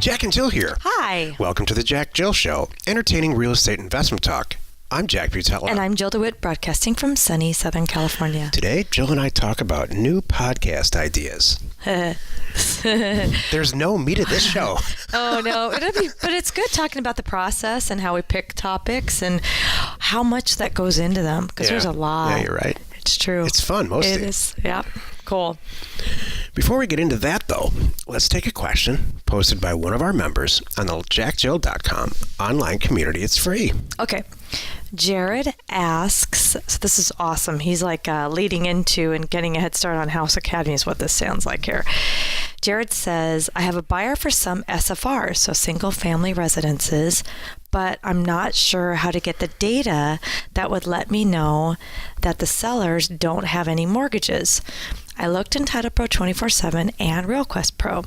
Jack and Jill here. Hi. Welcome to the Jack Jill Show, entertaining real estate investment talk. I'm Jack Butella. And I'm Jill DeWitt, broadcasting from sunny Southern California. Today, Jill and I talk about new podcast ideas. There's no meat at this show. Oh, no. But it's good talking about the process and how we pick topics and how much that goes into them, because there's a lot. Yeah, you're right. It's true. It's fun, mostly. It is. Yeah. Cool. Before we get into that, though, let's take a question posted by one of our members on the JackJill.com online community. It's free. Okay. Jared asks, so this is awesome. He's like leading into and getting a head start on House Academy is what this sounds like here. Jared says, I have a buyer for some SFRs, so single family residences, but I'm not sure how to get the data that would let me know that the sellers don't have any mortgages. I looked in Title Pro 24/7 and RealQuest Pro.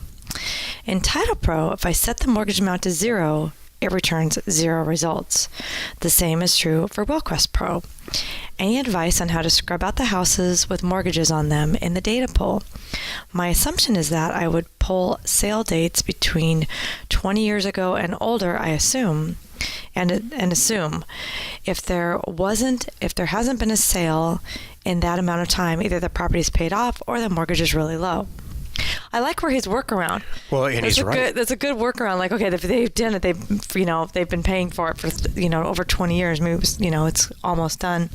In Title Pro, if I set the mortgage amount to 0, it returns 0 results. The same is true for RealQuest Pro. Any advice on how to scrub out the houses with mortgages on them in the data pool? My assumption is that I would pull sale dates between 20 years ago and older, I assume, and assume if there hasn't been a sale in that amount of time, either the property is paid off or the mortgage is really low. I like where his workaround. Well, and he's right. That's a good workaround. Like, okay, if they've done it, they've been paying for it for over 20 years. Maybe it's almost done.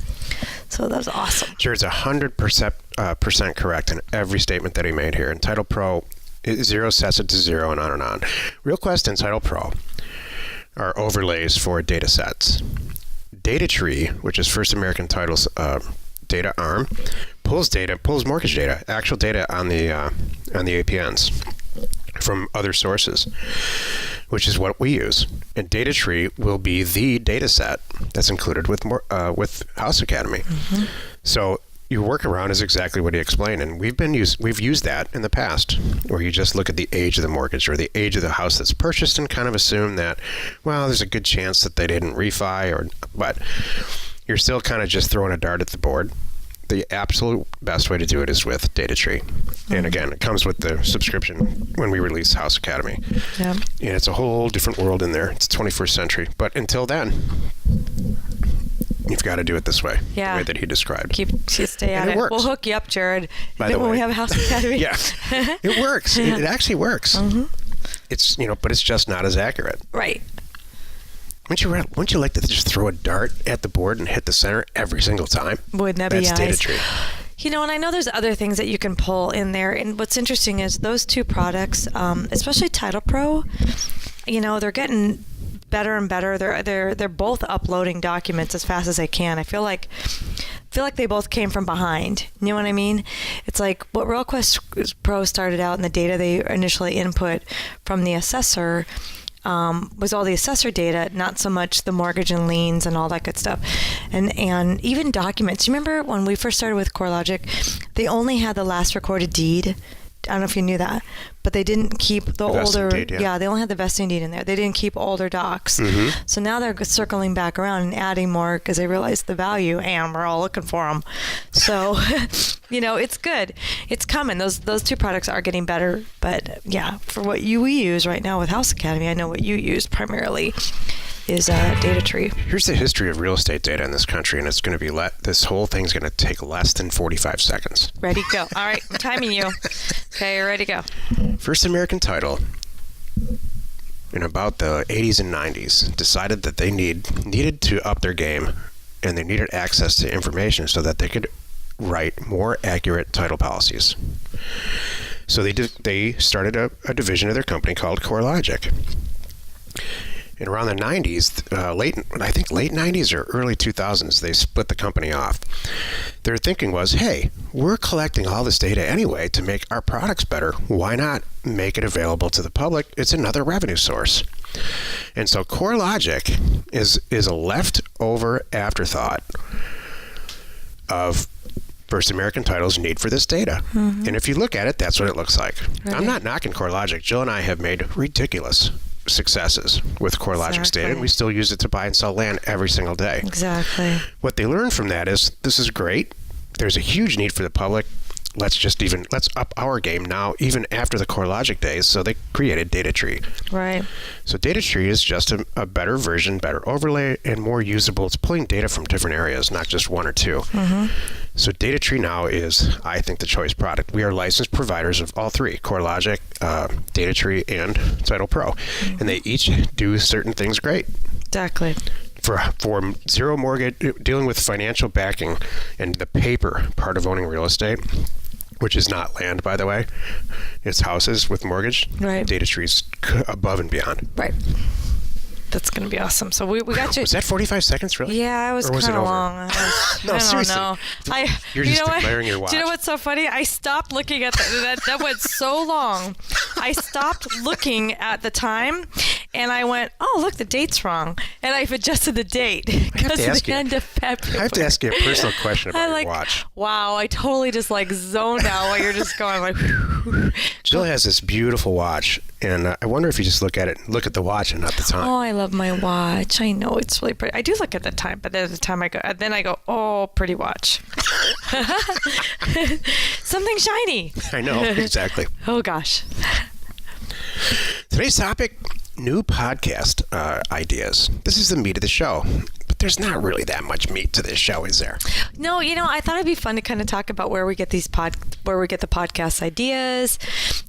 So that was awesome. Jared's 100% correct in every statement that he made here. In Title Pro, 0 sets it to 0 and on and on. RealQuest and Title Pro are overlays for data sets. Data Tree, which is First American Title's data arm, pulls mortgage data, actual data on the APNs from other sources, which is what we use. And Data Tree will be the data set that's included with House Academy. Mm-hmm. So your workaround is exactly what he explained, and we've used that in the past, where you just look at the age of the mortgage or the age of the house that's purchased and kind of assume that, well, there's a good chance that they didn't refi, but you're still kind of just throwing a dart at the board. The absolute best way to do it is with Data Tree. Mm-hmm. And again, it comes with the subscription when we release House Academy. Yeah. And it's a whole different world in there. It's 21st century. But until then, you've got to do it this way. Yeah. The way that he described. Stay at it. Works. We'll hook you up, Jared. By the way, when we have a House Academy. Yeah. It works. It actually works. Mm-hmm. It's, but it's just not as accurate. Right. Wouldn't you like to just throw a dart at the board and hit the center every single time? Wouldn't that be nice? That's Data Tree. And I know there's other things that you can pull in there. And what's interesting is those two products, especially Title Pro, they're getting better and better. They're both uploading documents as fast as they can. I feel like they both came from behind. You know what I mean? It's like what RealQuest Pro started out in the data they initially input from the assessor. Was all the assessor data, not so much the mortgage and liens and all that good stuff. And even documents. You remember when we first started with CoreLogic, they only had the last recorded deed. I don't know if you knew that, but they didn't keep the older. Deed, yeah, they only had the vesting deed in there. They didn't keep older docs. Mm-hmm. So now they're circling back around and adding more because they realize the value, and we're all looking for them. So, it's good. It's coming. Those two products are getting better. But yeah, for what we use right now with House Academy, I know what you use primarily is Data Tree. Here's the history of real estate data in this country, and it's going to be this whole thing's going to take less than 45 seconds. Ready, go. All right, I'm timing you. Okay, you're ready to go. First American Title, in about the 80s and 90s, decided that they needed to up their game, and they needed access to information so that they could write more accurate title policies. So they started a division of their company called CoreLogic. And around the 90s, late 90s or early 2000s, they split the company off. Their thinking was, hey, we're collecting all this data anyway to make our products better. Why not make it available to the public? It's another revenue source. And so CoreLogic is a leftover afterthought of First American Title's need for this data. Mm-hmm. And if you look at it, that's what it looks like. Right. I'm not knocking CoreLogic. Jill and I have made ridiculous successes with CoreLogic's data, and we still use it to buy and sell land every single day. Exactly. What they learned from that is this is great. There's a huge need for the public. let's up our game now, even after the CoreLogic days. So they created DataTree. Right. So DataTree is just a better version, better overlay, and more usable. It's pulling data from different areas, not just one or two. So DataTree now is, I think, the choice product. We are licensed providers of all three: CoreLogic, DataTree, and Title Pro, and they each do certain things great. Exactly. For zero mortgage, dealing with financial backing and the paper part of owning real estate, which is not land, by the way, it's houses with mortgage. Right. DataTree's above and beyond. Right. That's going to be awesome. So we got you. Was that 45 seconds, really? Yeah, it was kind of long. No, I seriously. don't know. You're just admiring your watch. Do you know what's so funny? I stopped looking at that went so long. I stopped looking at the time, and I went, oh, look, the date's wrong. And I've adjusted the date because of the end of February. I have to ask you a personal question about your watch. Wow, I totally just zoned out while you're just going like. Jill has this beautiful watch, and I wonder if you just look at the watch and not the time. Oh, I love my watch. I know it's really pretty. I do look at the time, but then at the time I go, oh, pretty watch. Something shiny. I know, exactly. Oh, gosh. Today's topic, new podcast ideas. This is the meat of the show. But there's not really that much meat to this show, is there? No, I thought it'd be fun to kind of talk about where we get the podcast ideas,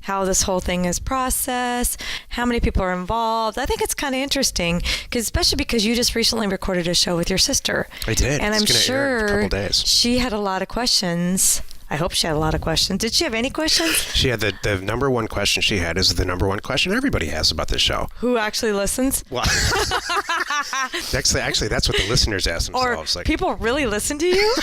how this whole thing is processed, how many people are involved. I think it's kind of interesting, especially because you just recently recorded a show with your sister. I did. And I'm sure in a couple days. She had a lot of questions. I hope she had a lot of questions. Did she have any questions? She had the number one question she had is the number one question everybody has about this show. Who actually listens? Well, actually, that's what the listeners ask themselves. Or people really listen to you?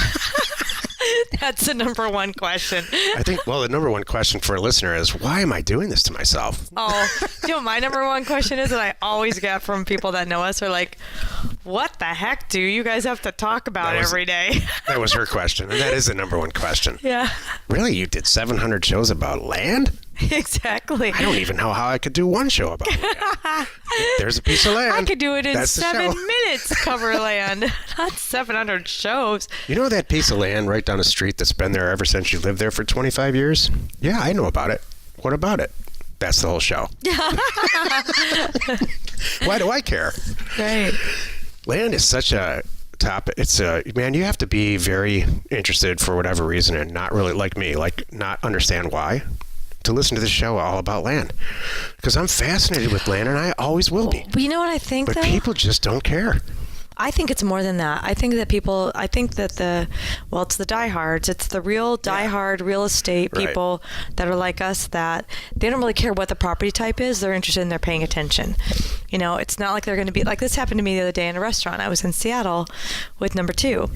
That's the number one question. I think, the number one question for a listener is, why am I doing this to myself? Oh, you know what my number one question is that I always get from people that know us are like, what the heck do you guys have to talk about every day? That was her question, and that is the number one question. Yeah. Really? You did 700 shows about land? Exactly. I don't even know how I could do one show about land. There's a piece of land. I could do it in 7 minutes, cover land. Not 700 shows. You know that piece of land right down the street that's been there ever since you lived there for 25 years? Yeah, I know about it. What about it? That's the whole show. Why do I care? Right. Land is such a topic. It's you have to be very interested for whatever reason and not really, like me, not understand why, to listen to this show all about land. Because I'm fascinated with land, and I always will be. But you know what I think, But people just don't care. I think it's more than that. I think that it's the diehards. It's the real diehard real estate people that are like us, that they don't really care what the property type is. They're interested in, they're paying attention. It's not like they're going to be like, this happened to me the other day in a restaurant. I was in Seattle with number 2,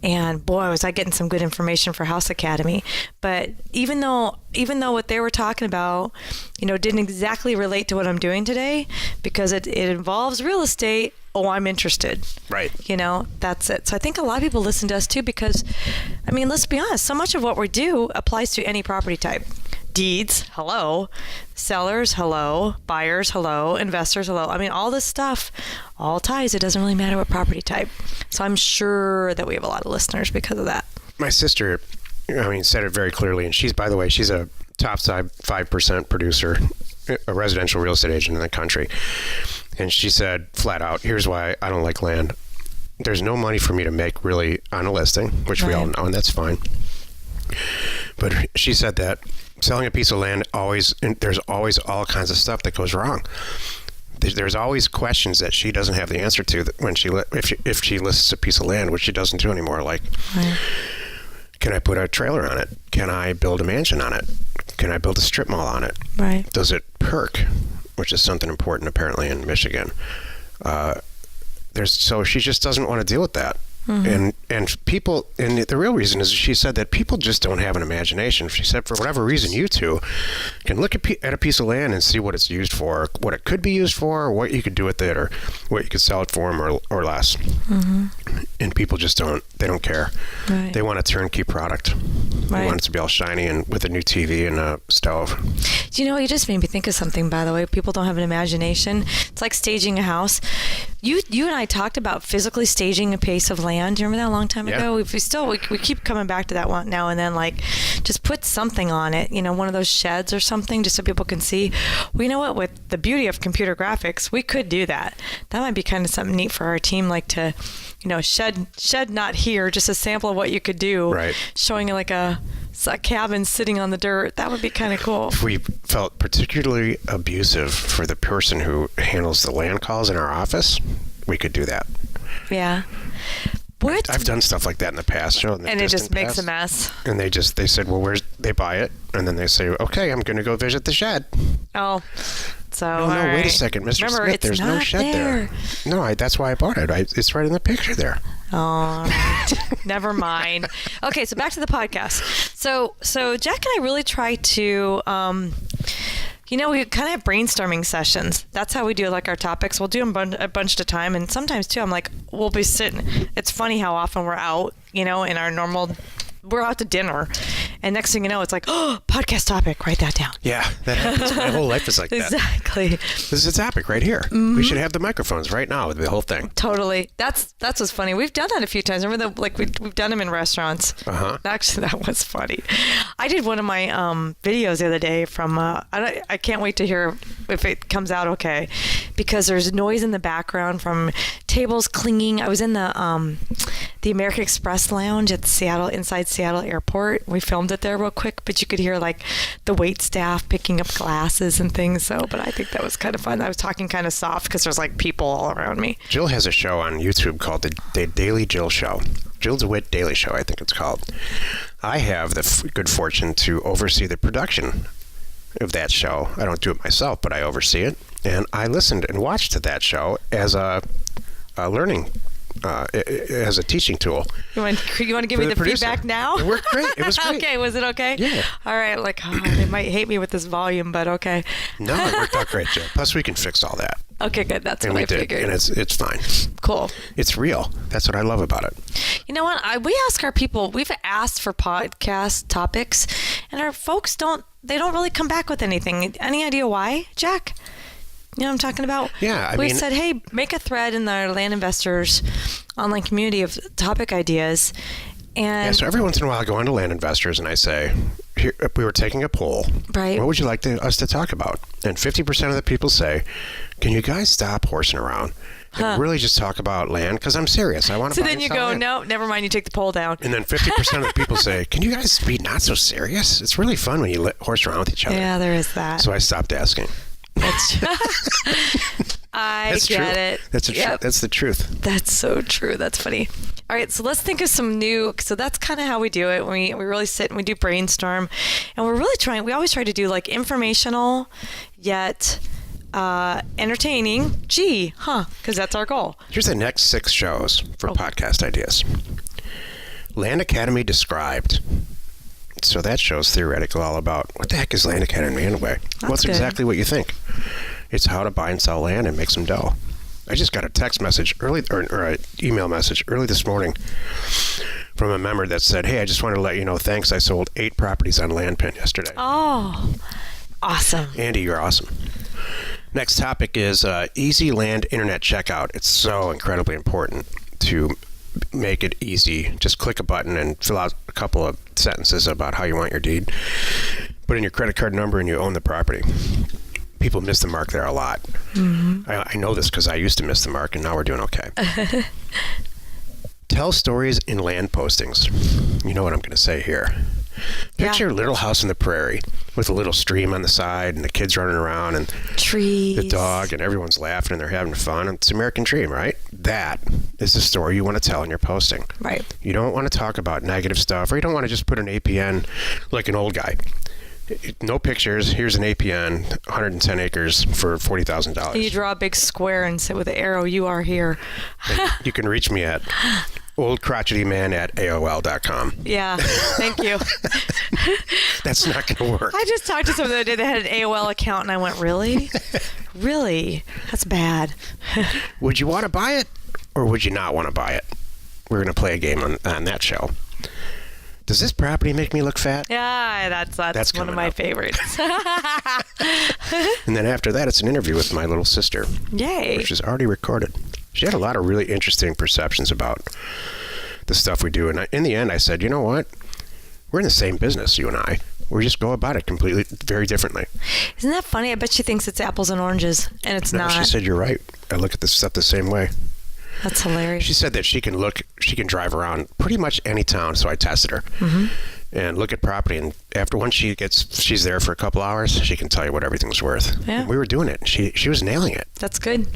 and boy, was I getting some good information for House Academy. But even though what they were talking about, didn't exactly relate to what I'm doing today, because it involves real estate, I'm interested. Right. That's it. So I think a lot of people listen to us too, because, let's be honest, so much of what we do applies to any property type. Deeds, hello. Sellers, hello. Buyers, hello. Investors, hello. All this stuff all ties. It doesn't really matter what property type. So I'm sure that we have a lot of listeners because of that. My sister, said it very clearly, and she's a top 5% producer, a residential real estate agent in the country. And she said flat out, here's why I don't like land. There's no money for me to make really on a listing, which we all know, and that's fine. But she said that selling a piece of land there's always all kinds of stuff that goes wrong. There's always questions that she doesn't have the answer to that when if she lists a piece of land, which she doesn't do anymore. Like, can I put a trailer on it? Can I build a mansion on it? Can I build a strip mall on it? Right. Does it perk? Which is something important apparently in Michigan. So she just doesn't want to deal with that. Mm-hmm. And people, and the real reason is she said that people just don't have an imagination. She said for whatever reason, you two can look at a piece of land and see what it's used for, what it could be used for, or what you could do with it, or what you could sell it for them or less. Mm-hmm. And people just don't care. Right. They want a turnkey product. Right. We want it to be all shiny and with a new TV and a stove. Do you know, you just made me think of something, by the way. People don't have an imagination. It's like staging a house. You and I talked about physically staging a piece of land. Do you remember that a long time ago? We keep coming back to that one now and then, like just put something on it, one of those sheds or something, just so people can see. Well, you know what? With the beauty of computer graphics, we could do that. That might be kind of something neat for our team, like to, shed not here, just a sample of what you could do. Right. Showing like a cabin sitting on the dirt. That would be kind of cool. If we felt particularly abusive for the person who handles the land calls in our office, we could do that. Yeah. What? I've done stuff like that in the past, Jill. And it just makes a mess. And they said, well, they buy it? And then they say, okay, I'm going to go visit the shed. Oh. So, no, wait a second, Mr. Remember, Smith, there's no shed there. No, that's why I bought it. It's right in the picture there. All right. Never mind. Okay, so back to the podcast. So Jack and I really try to, we kind of have brainstorming sessions. That's how we do like our topics. We'll do them a bunch at a time. And sometimes, too, I'm like, we'll be sitting. It's funny how often we're out, in our normal, we're out to dinner. And next thing you know, it's like, oh, podcast topic, write that down. Yeah, that happens. My whole life is like that. Exactly. This is a topic right here. Mm-hmm. We should have the microphones right now with the whole thing. Totally. That's what's funny. We've done that a few times. Remember we've done them in restaurants. Uh-huh. Actually, that was funny. I did one of my videos the other day from, I can't wait to hear if it comes out okay, because there's noise in the background from tables clinging. I was in the American Express lounge at inside Seattle Airport. We filmed it there real quick, but you could hear like the wait staff picking up glasses and things. But I think that was kind of fun. I was talking kind of soft because there's like people all around me. Jill has a show on YouTube called the Daily Jill Show. Jill DeWitt Daily Show, I think it's called. I have the good fortune to oversee the production of that show. I don't do it myself, but I oversee it. And I listened and watched to that show as a learning as a teaching tool. You want to give me the feedback now? It worked great. It was great. Okay, was it okay? Yeah. All right, they might hate me with this volume, but okay. No, it worked out great, Jill. Plus, we can fix all that. Okay, good. That's and what I did, figured. and it's fine. Cool. It's real. That's what I love about it. You know what? We ask our people. We've asked for podcast topics, and our folks don't really come back with anything. Any idea why, Jack? You know what I'm talking about? Yeah, we said, hey, make a thread in our Land Investors online community of topic ideas. And so every once in a while I go on to Land Investors and I say, here, we were taking a poll. Right. What would you like us to talk about? And 50% of the people say, can you guys stop horsing around and really just talk about land? Because I'm serious. I want to buy and sell land. So then you go, no, never mind. You take the poll down. And then 50% of the people say, can you guys be not so serious? It's really fun when you horse around with each other. Yeah, there is that. So I stopped asking. I get it. That's the truth. That's so true. That's funny. All right, so let's think of some new. So that's kind of how we do it. We really sit and we do brainstorm, and we're really trying. We always try to do like informational, yet entertaining. Because that's our goal. Here's the next 6 shows for podcast ideas. Land Academy Described. So that show's theoretical, all about what the heck is Land Academy anyway? What's exactly what you think? It's how to buy and sell land and make some dough. I just got a text message or an email message early this morning from a member that said, hey, I just wanted to let you know, thanks, I sold 8 properties on LandPin yesterday. Oh, awesome. Andy, you're awesome. Next topic is easy land internet checkout. It's so incredibly important to make it easy. Just click a button and fill out a couple of sentences about how you want your deed. Put in your credit card number and you own the property. People miss the mark there a lot. Mm-hmm. I know this because I used to miss the mark, and now we're doing okay. Tell stories in land postings. You know what I'm going to say here. Picture a little house in the prairie with a little stream on the side and the kids running around and trees, the dog, and everyone's laughing and they're having fun. It's American Dream, right? That is the story you want to tell in your posting. Right. You don't want to talk about negative stuff, or you don't want to just put an APN like an old guy. No pictures. Here's an APN, 110 acres for $40,000. You draw a big square and say with an arrow, you are here. You can reach me at oldcrotchetyman@aol.com. Yeah, thank you. That's not going to work. I just talked to someone the other day that had an AOL account, and I went, really? Really? That's bad. Would you want to buy it, or would you not want to buy it? We're going to play a game on that show. Does this property make me look fat? Yeah, that's one of coming my up. favorites. And then after that, it's an interview with my little sister, Yay. which is already recorded. She had a lot of really interesting perceptions about the stuff we do. And in the end, I said, you know what? We're in the same business, you and I. We just go about it completely, very differently. Isn't that funny? I bet she thinks it's apples and oranges, and it's No, not. she said, you're right. I look at this stuff the same way. That's hilarious. She said that she can drive around pretty much any town. So I tested her and look at property. And once she's there for a couple hours, she can tell you what everything's worth. Yeah. And we were doing it. She was nailing it. That's good.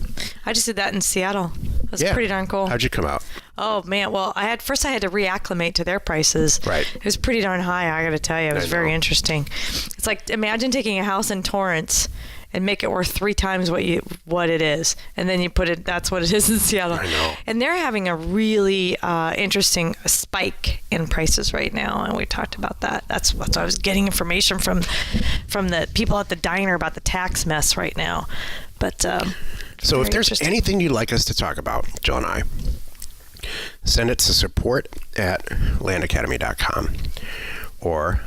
I just did that in Seattle. It was pretty darn cool. How'd you come out? Oh man, well, I had to reacclimate to their prices. Right. It was pretty darn high, I got to tell you. It was very interesting. It's like, imagine taking a house in Torrance and make it worth 3 times what it is, and then you put it. That's what it is in Seattle. I know. And they're having a really interesting spike in prices right now, and we talked about that. That's what I was getting information from the people at the diner about the tax mess right now. But so if there's anything you'd like us to talk about, Jill and I, send it to support@landacademy.com or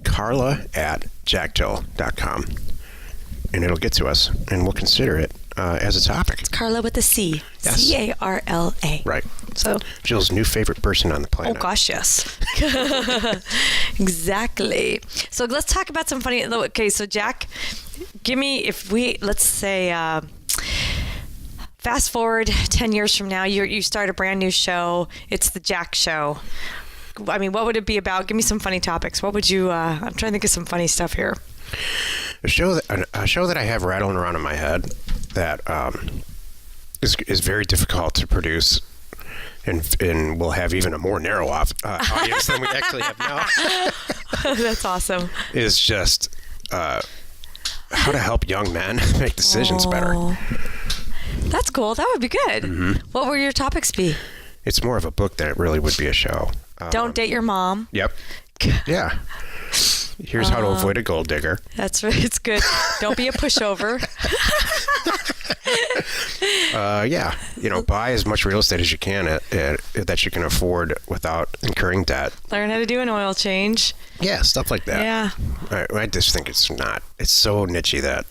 carla@jackjill.com. And it'll get to us, and we'll consider it as a topic. It's Carla with a C. Yes. Carla. Right. So. Jill's new favorite person on the planet. Oh gosh, yes. Exactly. So let's talk about some funny. Okay, so Jack, let's say, fast forward 10 years from now, you start a brand new show. It's the Jack Show. I mean, what would it be about? Give me some funny topics. What would you? I'm trying to think of some funny stuff here. A show that I have rattling around in my head that is very difficult to produce, and will have even a more narrow audience than we actually have now. That's awesome. Is just how to help young men make decisions better. That's cool. That would be good. Mm-hmm. What would your topics be? It's more of a book than it really would be a show. Don't date your mom. Yep. Yeah. Here's how to avoid a gold digger. That's right. It's good. Don't be a pushover. Yeah. Buy as much real estate as you can that you can afford without incurring debt. Learn how to do an oil change. Yeah, stuff like that. Yeah. I just think it's so niche that,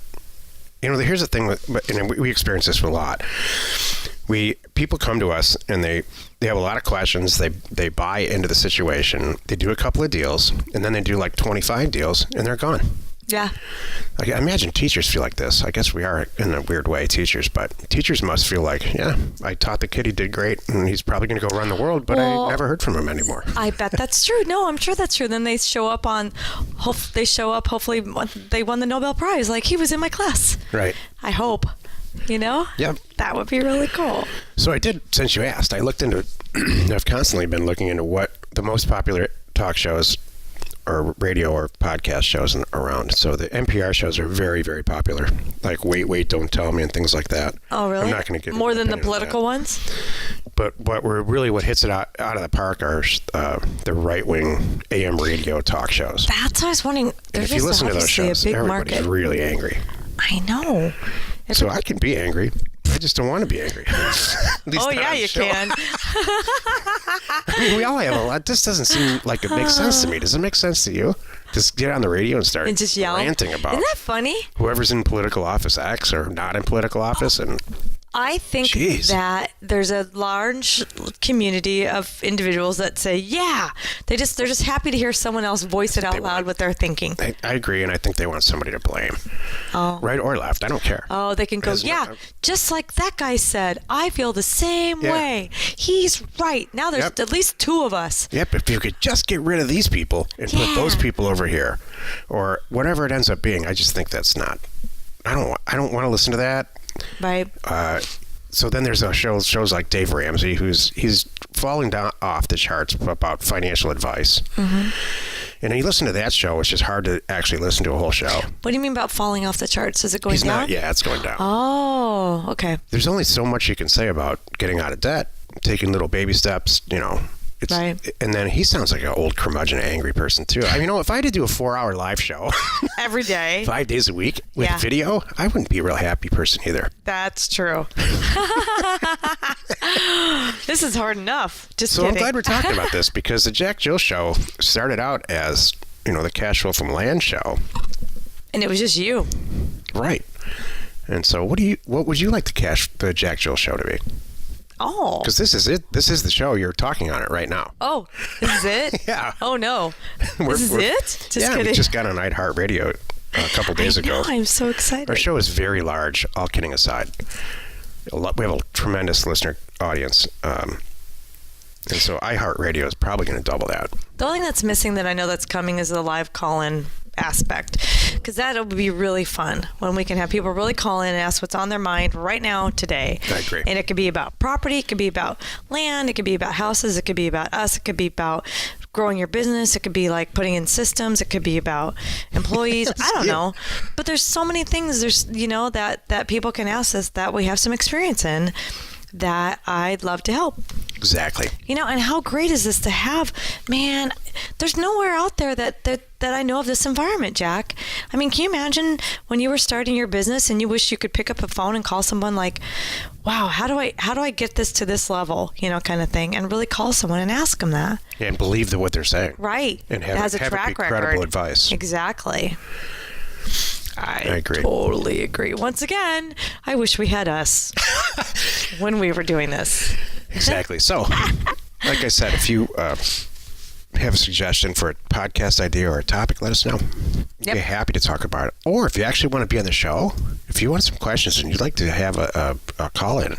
here's the thing we experience this a lot. People come to us and they have a lot of questions. They buy into the situation. They do a couple of deals, and then they do like 25 deals, and they're gone. Yeah. I imagine teachers feel like this. I guess we are in a weird way teachers, but teachers must feel like, yeah, I taught the kid, he did great, and he's probably going to go run the world, but I never heard from him anymore. I bet that's true. No, I'm sure that's true. Then they show up hopefully they won the Nobel Prize, like he was in my class. Right. I hope. Yep. That would be really cool. So I did, since you asked, I looked into, I've constantly been looking into what the most popular talk shows or radio or podcast shows around. So the NPR shows are very, very popular, like Wait, Wait, Don't Tell Me and things like that. Oh, really? I'm not going to give more than the political ones? But what hits it out of the park are the right-wing AM radio talk shows. That's what I was wondering. And if you listen to those shows, everybody's really angry. I know. So I can be angry. I just don't want to be angry. Oh, yeah, you can. I mean, we all have a lot. This doesn't seem like it makes sense to me. Does it make sense to you? Just get on the radio and start just yell. ranting about Isn't that funny? Whoever's in political office X or not in political office. And I think that there's a large community of individuals that say, yeah, they're just happy to hear someone else voice it out loud what they're thinking. I agree, and I think they want somebody to blame. Oh. Right or left, I don't care. Oh, they can go, just like that guy said, I feel the same way. He's right. Now there's at least 2 of us. Yep, if you could just get rid of these people and put those people over here, or whatever it ends up being, I just think that's not, I don't want to listen to that. Right. So then there's shows like Dave Ramsey, he's falling down off the charts about financial advice. Mm-hmm. And you listen to that show, it's just hard to actually listen to a whole show. What do you mean about falling off the charts? Is it going down? It's going down. Oh, okay. There's only so much you can say about getting out of debt, taking little baby steps, Right. And then he sounds like an old curmudgeon, angry person too. I mean, if I had to do a 4-hour live show Every day. 5 days a week with Yeah. video, I wouldn't be a real happy person either. That's true. This is hard enough. Just So kidding. I'm glad we're talking about this because the Jack Jill show started out as, the Cash Flow from Land show. And it was just you. Right. And so what would you like the Jack Jill show to be? Oh. Because this is it. This is the show. You're talking on it right now. Oh, this is it? Yeah. Oh, no. We're- This is we're- it? Just yeah, kidding. we just got on iHeartRadio a couple days I know, ago. I'm so excited. Our show is very large, all kidding aside. We have a tremendous listener audience. And so iHeartRadio is probably going to double that. The only thing that's missing that I know that's coming is the live call-in aspect, because that'll be really fun when we can have people really call in and ask what's on their mind right now today. I agree. And it could be about property, it could be about land, it could be about houses, it could be about us, it could be about growing your business, it could be like putting in systems, it could be about employees. I don't know, but there's so many things that people can ask us that we have some experience in that I'd love to help. Exactly. And how great is this to have? Man, there's nowhere out there that I know of this environment, Jack. I mean, can you imagine when you were starting your business and you wish you could pick up a phone and call someone like, wow, how do I get this to this level, kind of thing, and really call someone and ask them that. And believe what they're saying. Right. And It have, has a have track it be record. credible advice. Exactly. I agree. Totally agree. Once again, I wish we had us when we were doing this. Exactly. So, like I said, if you have a suggestion for a podcast idea or a topic, let us know. Yep. Be happy to talk about it. Or if you actually want to be on the show, if you want some questions and you'd like to have a call in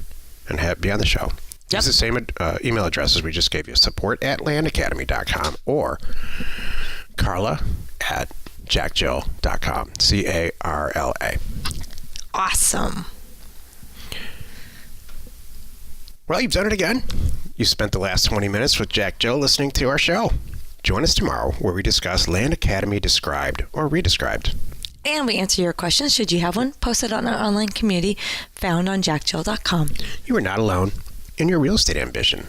and be on the show, use the same email addresses we just gave you, support@landacademy.com or Carla@JackJill.com. CARLA. Awesome. Well, you've done it again. You spent the last 20 minutes with Jack Jill listening to our show. Join us tomorrow where we discuss Land Academy described or redescribed. And we answer your questions, should you have one, posted on our online community found on JackJill.com. You are not alone in your real estate ambition.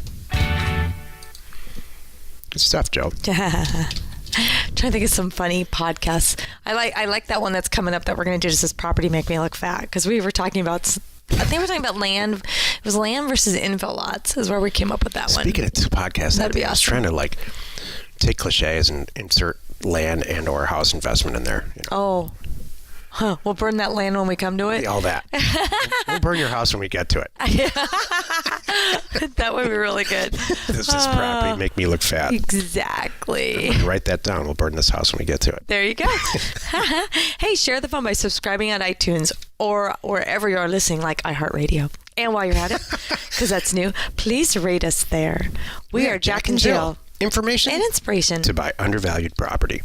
Good stuff, Joe. Trying to think of some funny podcasts. I like that one that's coming up that we're going to do. Just this property make me look fat, because we were talking about. I think we're talking about land. It was land versus info lots is where we came up with that one. Speaking of two podcasts, That'd be I was awesome. trying to take cliches and insert land and or house investment in there. Oh, we'll burn that land when we come to it. All that. We'll burn your house when we get to it. That would be really good. This is property. Make me look fat. Exactly. Write that down. We'll burn this house when we get to it. There you go. Hey, share the fun by subscribing on iTunes or wherever you're listening, like iHeartRadio. And while you're at it, because that's new, please rate us there. We are Jack and Jill. Information And inspiration to buy undervalued property.